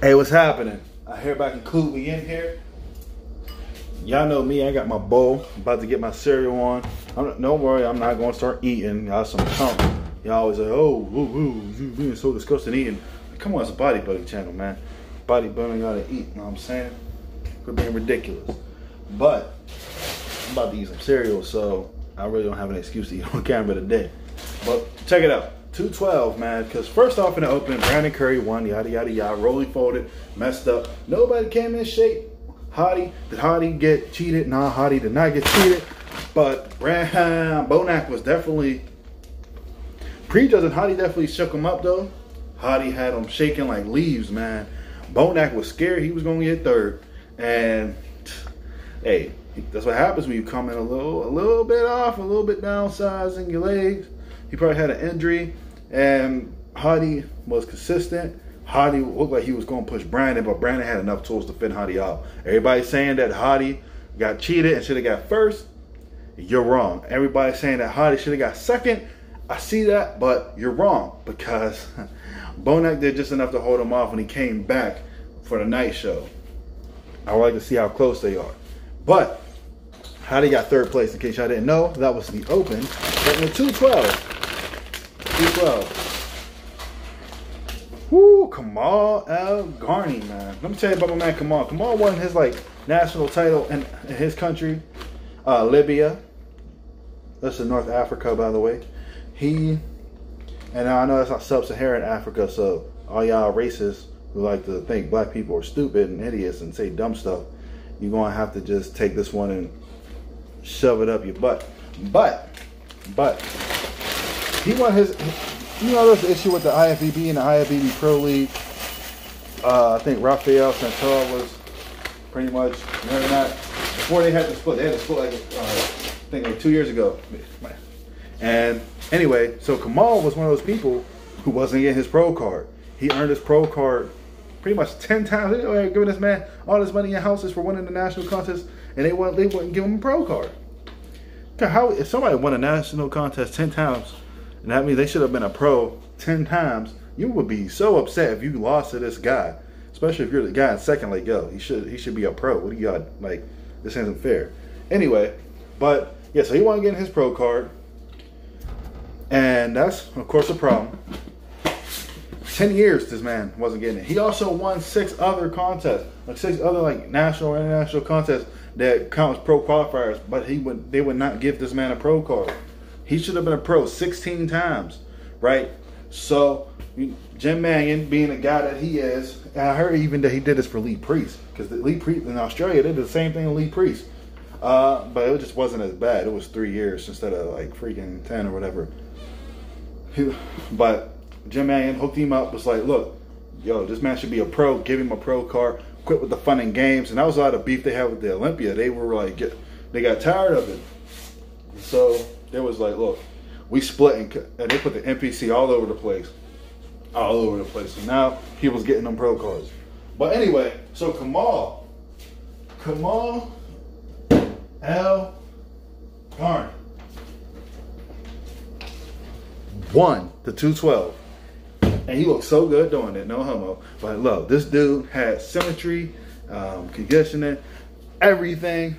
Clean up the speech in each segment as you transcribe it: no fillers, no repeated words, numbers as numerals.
Hey, what's happening? I hereby conclude we in here. Y'all know me, I got my bowl. I'm about to get my cereal on. Don't worry, I'm not going to start eating. Y'all some chunk. Y'all always like, oh, you being so disgusting eating. Come on, it's a bodybuilding channel, man. Bodybuilding gotta eat, you know what I'm saying? We're being ridiculous. But I'm about to eat some cereal, so I really don't have an excuse to eat on camera today. But check it out. 212, man, because first off in the opening, Brandon Curry won, yada, yada, yada, rolling folded, messed up. Nobody came in shape. Hottie, did Hottie get cheated? Nah, Hottie did not get cheated. But Bonac was definitely, prejudging, Hottie definitely shook him up, though. Hottie had him shaking like leaves, man. Bonac was scared he was going to get third. And, hey, that's what happens when you come in a little bit off, a little bit downsizing your legs. He probably had an injury, and Hottie was consistent. Hottie looked like he was going to push Brandon, but Brandon had enough tools to fit Hottie out. Everybody's saying that Hottie got cheated and should have got first. You're wrong. Everybody's saying that Hottie should have got second. I see that, but you're wrong, because Bonac did just enough to hold him off when he came back for the night show. I would like to see how close they are. But Hottie got third place, in case y'all didn't know. That was the open. But in the 212. 212. Woo, Kamal El-Gargni, man. Let me tell you about my man Kamal. Kamal won his national title in his country, Libya. That's in North Africa, by the way. And I know that's not sub-Saharan Africa, so all y'all racists who like to think black people are stupid and idiots and say dumb stuff, you're going to have to just take this one and shove it up your butt. But he won his, there's an issue with the IFBB and the IFBB Pro League. I think Rafael Santor was pretty much, remember that? Before they had to split, I think like 2 years ago. And anyway, so Kamal was one of those people who wasn't getting his pro card. He earned his pro card pretty much 10 times. They were giving this man all this money in houses for winning the national contest, and they wouldn't give him a pro card. How, if somebody won a national contest 10 times, and that means they should have been a pro 10 times, you would be so upset if you lost to this guy, especially if you're the guy in second. Like, yo, he should be a pro. What do you got? Like, this isn't fair. Anyway, but yeah, so he wasn't getting his pro card, and that's of course a problem. 10 years this man wasn't getting it. He also won 6 other contests, like 6 other national or international contests that count as pro qualifiers, but they would not give this man a pro card. He should have been a pro 16 times, right? So Jim Manion, being the guy that he is, and I heard even that he did this for Lee Priest, because Lee Priest in Australia, they did the same thing with Lee Priest, but it just wasn't as bad. It was 3 years instead of like freaking 10 or whatever. But Jim Manion hooked him up, was like, look, yo, this man should be a pro, give him a pro card, quit with the fun and games. And that was a lot of beef they had with the Olympia. They were like, they got tired of it. So they was like, look, we split, and they put the NPC all over the place. All over the place. And now he was getting them pro cards. But anyway, so Kamal El-Gargni won the 212. And he looked so good doing it, no homo. But look, this dude had symmetry, conditioning, everything.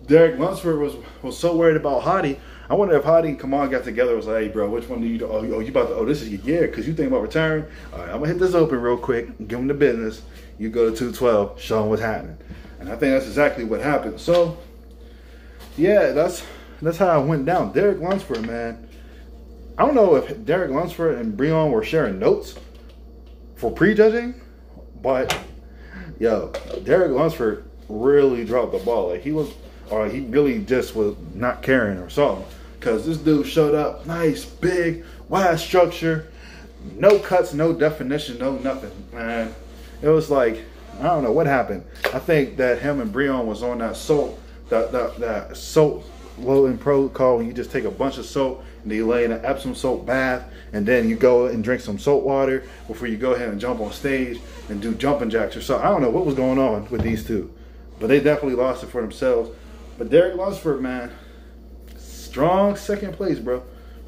Derek Lunsford was so worried about Hottie. I wonder if Hottie and Kamal got together and was like, hey, bro, which one do you do? Oh, you about to, this is your year because you think about retiring? All right, I'm going to hit this open real quick, give him the business. You go to 212, show him what's happening. And I think that's exactly what happened. So, yeah, that's how it went down. Derek Lunsford, man. I don't know if Derek Lunsford and Breon were sharing notes for prejudging, but yo, Derek Lunsford really dropped the ball. Like he really just was not caring or something. Because this dude showed up, nice, big, wide structure, no cuts, no definition, no nothing, man. It was like, I don't know what happened. I think that him and Breon was on that soap, that soap loading protocol when you just take a bunch of soap and you lay in an Epsom salt bath, and then you go and drink some salt water before you go ahead and jump on stage and do jumping jacks or something. I don't know what was going on with these two, but they definitely lost it for themselves. But Derek Lunsford, man, strong second place, bro.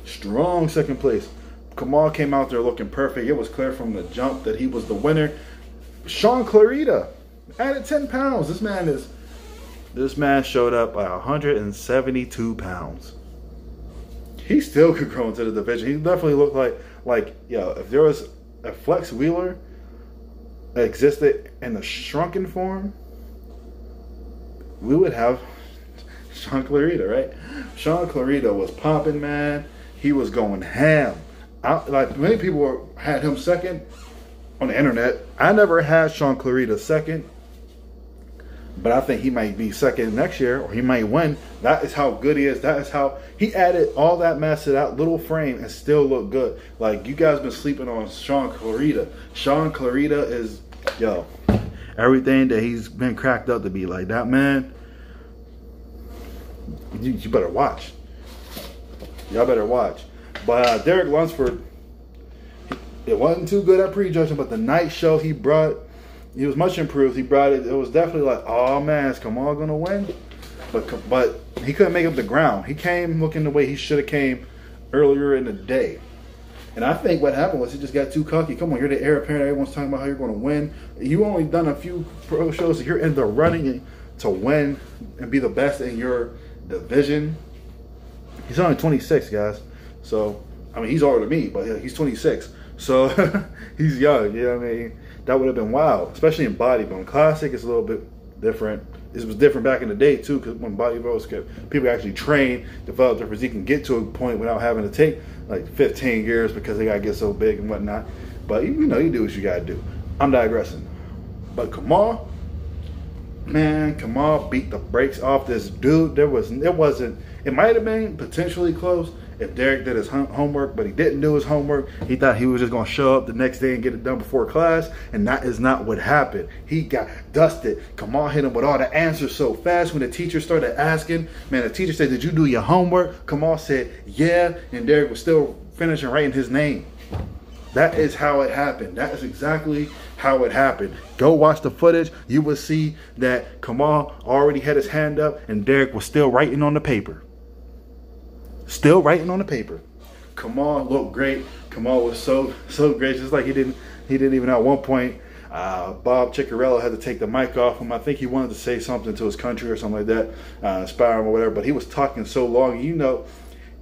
Strong second place. Kamal came out there looking perfect. It was clear from the jump that he was the winner. Sean Clarita added 10 pounds. This man showed up at 172 pounds. He still could grow into the division. He definitely looked like yo, if there was a Flex Wheeler that existed in the shrunken form, we would have Sean Clarita, right? Sean Clarita was popping, man. He was going ham. Like many people had him second on the internet. I never had Sean Clarita second, but I think he might be second next year, or he might win. That is how good he is. That is how he added all that mass to that little frame and still look good. Like, you guys been sleeping on Sean Clarita. Sean Clarita is, yo, everything that he's been cracked up to be. Like, that man, you better watch. Y'all better watch. But Derek Lunsford, it wasn't too good at prejudging, but the night show he brought, he was much improved. He brought it. It was definitely like, oh man, is Kamal gonna win? But he couldn't make up the ground. He came looking the way he should have came earlier in the day. And I think what happened was he just got too cocky. Come on, you're the heir apparent. Everyone's talking about how you're going to win. You only done a few pro shows. You're in the running to win and be the best in your division. He's only 26, guys. So, I mean, he's older than me, but he's 26. So, he's young. You know what I mean? That would have been wild, especially in bodybuilding. Classic is a little bit different. It was different back in the day, too, because when bodybuilders, people actually train, develop their physique, and get to a point without having to take like 15 years because they got to get so big and whatnot. But, you know, you do what you got to do. I'm digressing. But Kamal, man, Kamal beat the brakes off this dude. It might have been potentially close if Derek did his homework, but he didn't do his homework. He thought he was just going to show up the next day and get it done before class, and that is not what happened. He got dusted. Kamal hit him with all the answers so fast. When the teacher started asking, man, the teacher said, did you do your homework? Kamal said, yeah, and Derek was still finishing writing his name. That is how it happened. That is exactly how it happened. Go watch the footage. You will see that Kamal already had his hand up, and Derek was still writing on the paper. Still writing on the paper. Kamal looked great. Kamal was so gracious. Like he didn't even at one point. Bob Ciccarello had to take the mic off him. I think he wanted to say something to his country or something like that, inspire him or whatever. But he was talking so long. You know,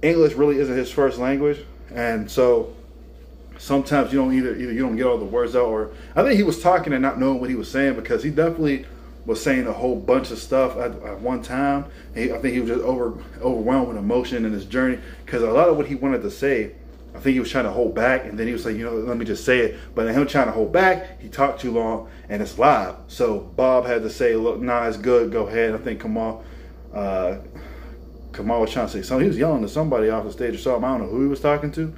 English really isn't his first language, and so sometimes you don't either you don't get all the words out, or I think he was talking and not knowing what he was saying, because he definitely was saying a whole bunch of stuff at one time. I think he was just overwhelmed with emotion in his journey, because a lot of what he wanted to say, I think he was trying to hold back, and then he was like, you know, let me just say it. But him trying to hold back, he talked too long, and it's live. So Bob had to say, look, nah, it's good, go ahead. I think Kamal was trying to say something. He was yelling to somebody off the stage or something. I don't know who he was talking to,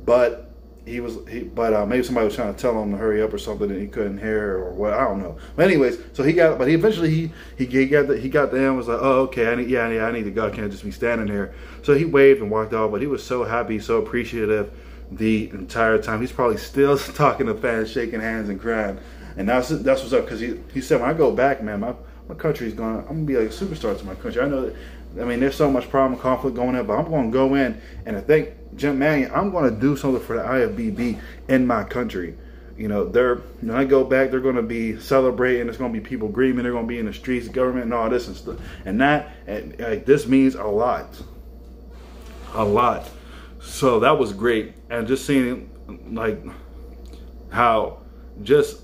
but maybe somebody was trying to tell him to hurry up or something, and he couldn't hear or what, I don't know. But anyways, so he eventually got there and was like, oh, okay, I need to go. I can't just be standing here. So he waved and walked off, but he was so happy, so appreciative the entire time. He's probably still talking to fans, shaking hands and crying. And that's what's up, because he said, when I go back, man, my country's I'm gonna be like a superstar to my country. I know that, I mean, there's so much problem, conflict going on, but I'm gonna go in, and I think Jim Manion, I'm going to do something for the IFBB in my country. You know, when I go back, they're going to be celebrating. There's going to be people grieving. They're going to be in the streets, government, and all this and stuff. And this means a lot. A lot. So that was great. And just seeing, like, how just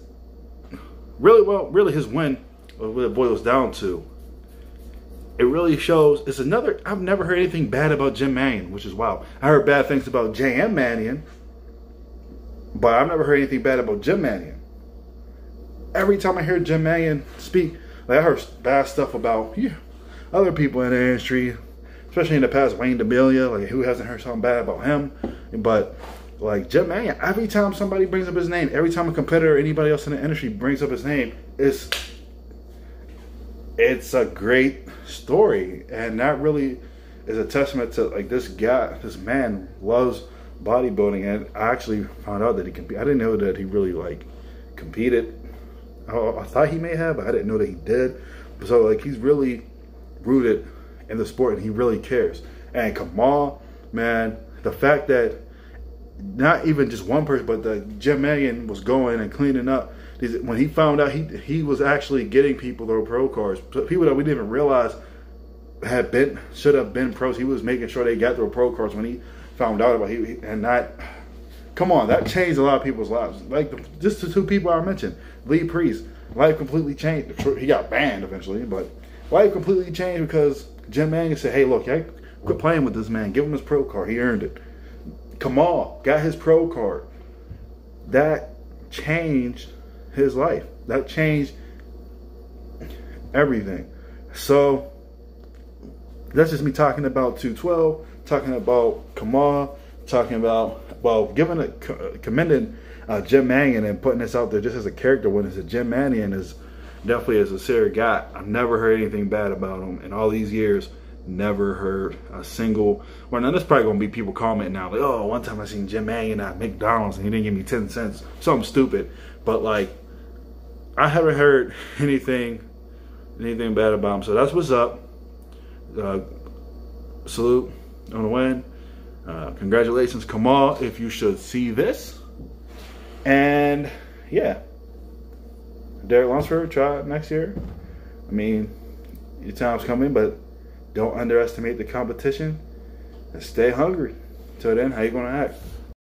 really his win, what it boils down to, it really shows. I've never heard anything bad about Jim Manion, which is wild. I heard bad things about J.M. Manion, but I've never heard anything bad about Jim Manion. Every time I hear Jim Manion speak, like, I heard bad stuff about other people in the industry, especially in the past, Wayne DeMilia. Like, who hasn't heard something bad about him? But like Jim Manion, every time somebody brings up his name, every time a competitor or anybody else in the industry brings up his name, it's a great story. And that really is a testament to, like, this man loves bodybuilding. And I actually found out that he competed. I didn't know that he really, like, competed. I thought he may have, but I didn't know that he did. So, like, he's really rooted in the sport, and he really cares. And Kamal, man, the fact that not even just one person, but the Jim Manion was going and cleaning up. When he found out he was actually getting people their pro cards, people that we didn't even realize should have been pros. He was making sure they got their pro cards when he found out about come on, that changed a lot of people's lives. Like just the two people I mentioned, Lee Priest, life completely changed. He got banned eventually, but life completely changed because Jim Manion said, "Hey, look, I quit playing with this man. Give him his pro card. He earned it." Kamal got his pro card. That changed his life. That changed everything. So that's just me talking about 212, talking about Kamal, talking about, well, commending Jim Manion and putting this out there just as a character witness. Jim Manion is definitely a sincere guy. I've never heard anything bad about him in all these years. Never heard a single. Well, now there's probably gonna be people commenting now, like, "Oh, one time I seen Jim Manion at McDonald's and he didn't give me 10 cents," something stupid. But like, I haven't heard anything bad about him. So that's what's up. Salute on the win. Congratulations, Kamal, if you should see this. And yeah, Derek Lunsford, try it next year. I mean, your time's coming, but don't underestimate the competition and stay hungry. Till then, how you gonna act?